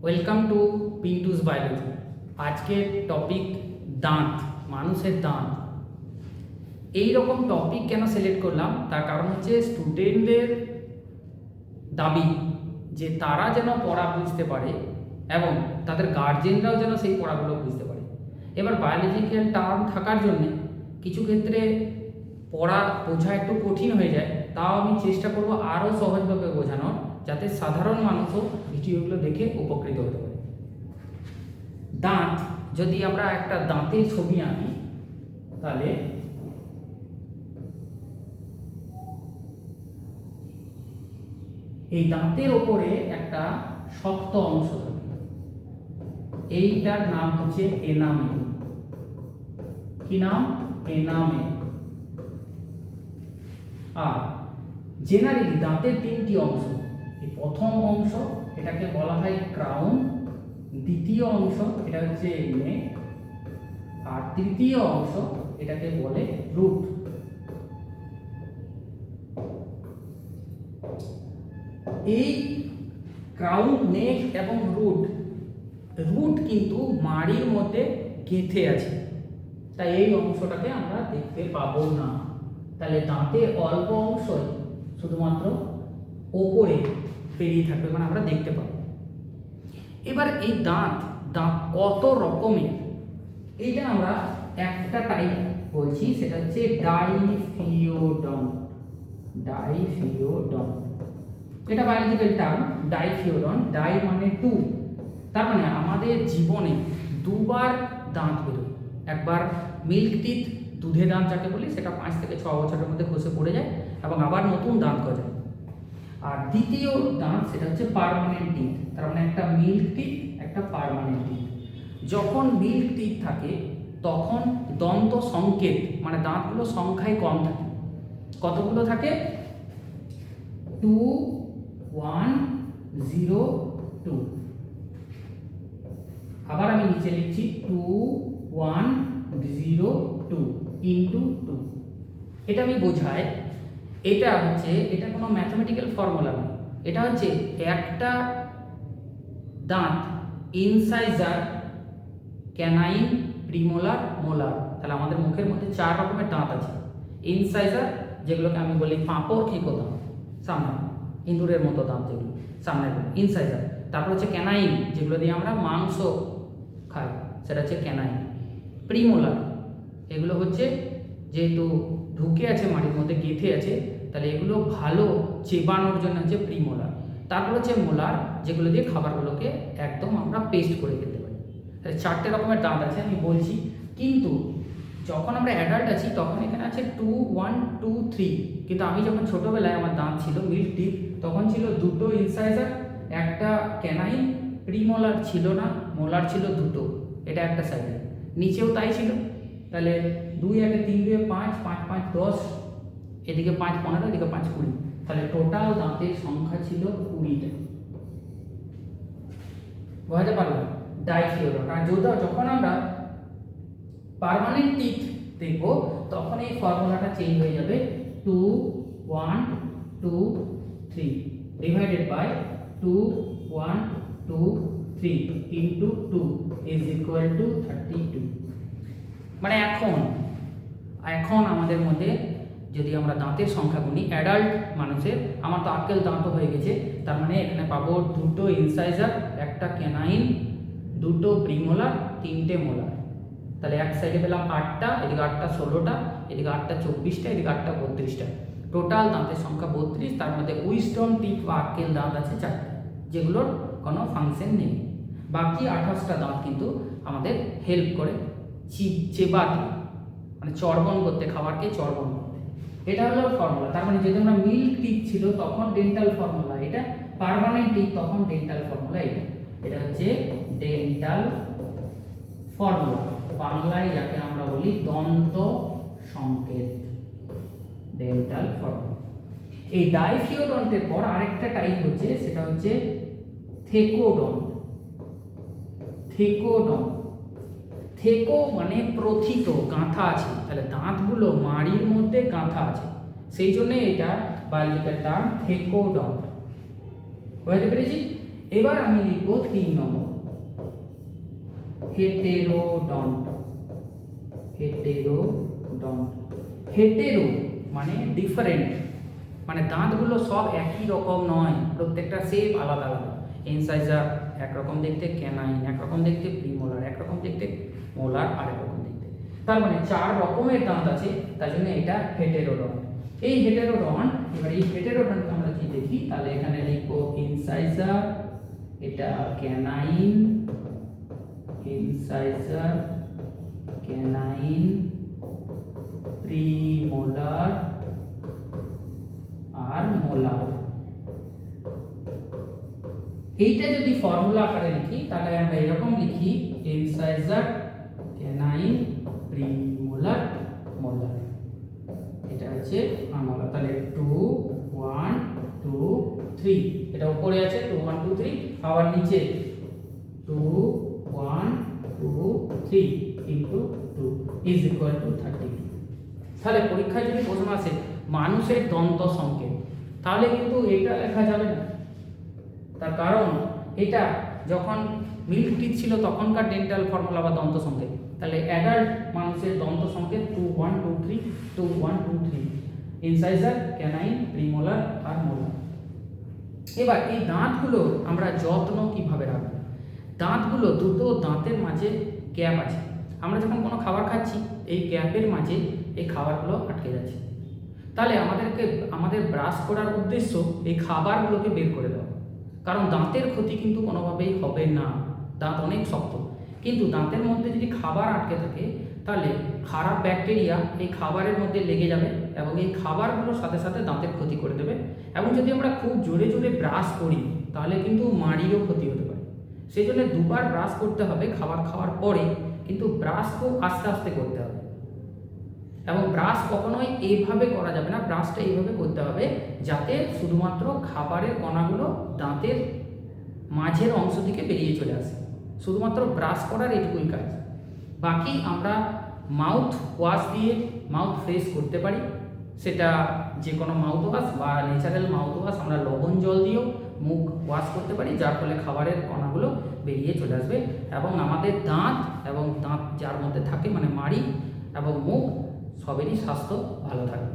Welcome to Pintu's biology. আজকের topic দাঁত, মানুষের দাঁত। এই রকম টপিক কেন সিলেক্ট করলাম তার কারণ হচ্ছে স্টুডেন্টদের দাবি যে তারা যেন পড়া বুঝতে পারে এবং তাদের গার্জেনরাও যেন সেই পড়াগুলো বুঝতে পারে। এবার বায়োলজিক্যাল টার্ম থাকার জন্যে কিছু ক্ষেত্রে পড়া বোঝা একটু কঠিন হয়ে যায়, তাও আমি চেষ্টা করব আরও সহজভাবে বোঝানোর, যাতে সাধারণ মানুষও ভিডিওগুলো দেখে উপকৃত হতে পারে। দাঁত, যদি আমরা একটা দাঁতের ছবি আঁকি তাহলে এই দাঁতের ওপরে একটা শক্ত অংশ থাকে, এইটার নাম হচ্ছে এনামেল। কি নাম? এনামেল। আর জেনারেলি দাঁতের তিনটি অংশ। এই প্রথম অংশ এটাকে বলা হয় ক্রাউন, দ্বিতীয় অংশ এটা হচ্ছে নেক, আর তৃতীয় অংশ এটাকে বলে রুট। এই ক্রাউন, নেক এবং রুট কিন্তু মাড়ির মধ্যে গেঁথে আছে, তাই এই অংশটাকে আমরা দেখতে পাবো না। তাহলে দাঁতে অল্প অংশ শুধুমাত্র ওপরে বেরিয়ে থাকবে, মানে আমরা দেখতে পাবো। এবার এই দাঁত কত রকমের, এইটা আমরা একটা টাইপ বলছি, সেটা হচ্ছে ডাইফিওডন্ট। এটা বায়োলজিক্যাল টার্ম, ডাইফিওডন্ট। ডাই মানে টু, তার মানে আমাদের জীবনে দুবার দাঁত বেরোয়। একবার মিল্ক টিথ, দুধে দাঁত যাকে বলি, সেটা 5 থেকে 6 বছরের মধ্যে খসে পড়ে যায় এবং আবার নতুন দাঁত গজায়। আর দ্বিতীয় দাঁত সেটা হচ্ছে পার্মানেন্ট টিথ, তার মানে একটা মিল্ক টিথ, একটা পার্মানেন্ট টিথ। যখন মিল্ক টিথ থাকে তখন দন্ত সংকেত, মানে দাঁতগুলো সংখ্যায় কম থাকে। কতগুলো থাকে? 2 1 0 2। আবার আমি নিচে লিখছি 2 1 0 2 ইন্টু 2। এটা আমি বোঝাই, এটা কোনো ম্যাথমেটিক্যাল ফর্মুলা নয়। এটা হচ্ছে একটা দাঁত ইনসাইজার, ক্যানাইন, প্রিমোলার, মোলার। তাহলে আমাদের মুখের মধ্যে 4 রকমের দাঁত আছে। ইনসাইজার, যেগুলোকে আমি বলি পাঁপড় খেকো দাঁত, সামনে ইঁদুরের মতো দাঁত যেগুলো সামনের ইনসাইজার। তারপর হচ্ছে ক্যানাইন, যেগুলো দিয়ে আমরা মাংস খাই, সেটা হচ্ছে ক্যানাইন। প্রিমোলার, এগুলো হচ্ছে যেহেতু ঢুকে আছে মাটির মধ্যে, গেঁথে আছে, তাহলে এগুলো ভালো চেবানোর জন্য হচ্ছে প্রিমোলার। তারপর হচ্ছে মোলার, যেগুলো দিয়ে খাবারগুলোকে একদম আমরা পেস্ট করে খেতে পারি। তাহলে 4টে রকমের দাঁত আছে আমি বলছি, কিন্তু যখন আমরা অ্যাডাল্ট আছি তখন এখানে আছে 2 1 2 3। কিন্তু আমি যখন ছোটোবেলায় আমার দাঁত ছিল মিল্ক টিথ, তখন ছিল 2টো ইনসাইজার, একটা ক্যানাইন, প্রিমোলার ছিল না, মোলার ছিল 2টো, এটা একটা সাইডে, নিচেও তাই ছিল। তাহলে 2 1 3 2 5 5 5 10, এদিকে 5 15, এদিকে 5 20। তাহলে টোটাল দাঁতের সংখ্যা ছিল 20টা। বুঝতে পারলাম? ডাইফিওডন্ট। আর যখন আমরা পার্মানেন্ট টিথ দেখব তখন এই ফর্মুলাটা চেঞ্জ হয়ে যাবে, 2 1 2 3 divided by 2 1 2 3 into 2 is equal to 32। মানে এখন আমাদের মধ্যে যদি আমরা দাঁতের সংখ্যা গুনি, অ্যাডাল্ট মানুষের, আমার তো আক্কেল দাঁতও হয়ে গেছে, তার মানে এখানে পাবো 2টো ইনসাইজার, একটা ক্যানাইন, 2টো প্রিমোলার, 3টে মোলার। তাহলে এক সাইডে পেলাম 8টা, এদিকে 8টা 16টা, এদিকে 8টা 24টা, এদিকে 8টা 32টা। টোটাল দাঁতের সংখ্যা 32। তার মধ্যে উইজডম টিথ বা আক্কেল দাঁত আছে 4টা, যেগুলোর কোনো ফাংশন নেই। বাকি 28টা দাঁত কিন্তু আমাদের হেল্প করে চেবাতে, মানে চর্বণ করতে, খাবারকে চর্বণ করতে। এটা হলো ফর্মুলা। তার মানে যদি আমরা মিল্ক টিথ ছিল তখন ডেন্টাল ফর্মুলা এটা, পার্মানেন্ট টিথ তখন ডেন্টাল ফর্মুলা এটা। এটা হচ্ছে ডেন্টাল ফর্মুলা, বাংলায় যাকে আমরা বলি দন্ত সংকেত, ডেন্টাল ফর্মুলা। এই ডাইফিওডন্টের পর আরেকটা টাইপ হচ্ছে, সেটা হচ্ছে থেকোডন্ট। থেকো মানে প্রথিত, গাঁথা আছে। তাহলে দাঁতগুলো মাড়ির মধ্যে গাঁথা আছে, সেই জন্য এটা বায়োলজিক্যাল টার্ম থেকোডন্ট। বুঝতে পেরেছি? এবার আমি লিখব 3 নম্বর হেটেরোডন্ট। হেটেরোডন্ট, হেটেরো মানে ডিফারেন্ট, মানে দাঁতগুলো সব একই রকম নয়, প্রত্যেকটা শেপ আলাদা আলাদা। ইনসাইজার একরকম দেখতে, ক্যানাইন একরকম দেখতে, প্রিমোলার একরকম দেখতে, মোলার আরেক রকম দেখতে। তার মানে 4 রকমের দাঁত আছে, তার জন্য এটা হেটেরোডন্ট। এই হেটেরোডন্ট, এবার এই হেটেরোডন্টকে আমরা কি দেখি, তাহলে এখানে লিখবো ইনসাইজার, এটা ক্যানাইন, ইনসাইজার, ক্যানাইন, প্রিমোলার আর মোলার। এইটা যদি ফর্মুলা আকারে লিখি তাহলে আমরা এরকম লিখি ইনসাইজার, ক্যানাইন, প্রিমোলার, মোলার। এটা হচ্ছে আমরা তাহলে 2 1 2 3, এটা উপরে আছে 2 1 2 3, আবার নিচে 2 1 2 3 ইনটু 2 ইজ ইকুয়াল টু 32। তাহলে পরীক্ষায় যদি প্রশ্ন আসে মানুষের দন্ত সংকেত, তাহলে কিন্তু এটা লেখা যাবে না। তার কারণ এটা যখন মিল্ক টিথ ছিল তখনকার ডেন্টাল ফর্মুলা বা দন্ত সংকেত, তাহলে অ্যাডাল্ট মানুষের দন্ত সংকেত 2 1 2 3 2 1 2 3, ইনসাইজার, ক্যানাইন, প্রিমোলার আর মোলার। এবার এই দাঁতগুলো আমরা যত্ন কিভাবে রাখবো? দাঁতগুলো, দুটো দাঁতের মাঝে গ্যাপ আছে, আমরা যখন কোনো খাবার খাচ্ছি এই গ্যাপের মাঝে এই খাবারগুলো আটকে যাচ্ছে, তাহলে আমাদের ব্রাশ করার উদ্দেশ্য এই খাবারগুলোকে বের করে দেওয়া। কারণ দাঁতের ক্ষতি কিন্তু কোনোভাবেই হবে না, দাঁত অনেক শক্ত, কিন্তু দাঁতের মধ্যে যদি খাবার আটকে থাকে তাহলে খারাপ ব্যাকটেরিয়া এই খাবারের মধ্যে লেগে যাবে এবং এই খাবারগুলোর সাথে সাথে দাঁতের ক্ষতি করে দেবে। এবং যদি আমরা খুব জোরে জোরে ব্রাশ করি তাহলে কিন্তু মাড়িরও ক্ষতি হতে পারে। সেই জন্য দুবার ব্রাশ করতে হবে খাবার খাওয়ার পরে, কিন্তু ব্রাশ খুব আস্তে আস্তে করতে হবে। এবং ব্রাশ কখনোই এইভাবে করা যাবে না, ব্রাশটা এইভাবে করতে হবে যাতে শুধুমাত্র খাবারের কণাগুলো দাঁতের মাঝের অংশ থেকে বেরিয়ে চলে আসে। শুধুমাত্র ব্রাশ করার এইটুকুই কাজ। বাকি আমরা মাউথ ওয়াশ দিয়ে মাউথ ফ্রেশ করতে পারি, সেটা যে কোনো মাউথ ওয়াশ বা ন্যাচারাল মাউথ ওয়াশ, আমরা লবণ জল দিয়েও মুখ ওয়াশ করতে পারি, যার ফলে খাবারের কণাগুলো বেরিয়ে চলে আসবে এবং আমাদের দাঁত এবং দাঁত যার মধ্যে থাকে মানে মাড়ি এবং মুখ সবেরই স্বাস্থ্য ভালো থাকবে।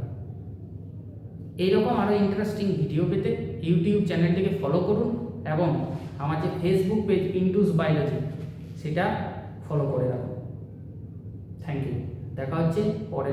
এইরকম আরও ইন্টারেস্টিং ভিডিও পেতে ইউটিউব চ্যানেলটিকে ফলো করুন এবং আমার যে ফেসবুক পেজ ইন্টুস বায়োলজি সেটা ফলো করে রাখুন। থ্যাংক ইউ, দেখা হচ্ছে পরে।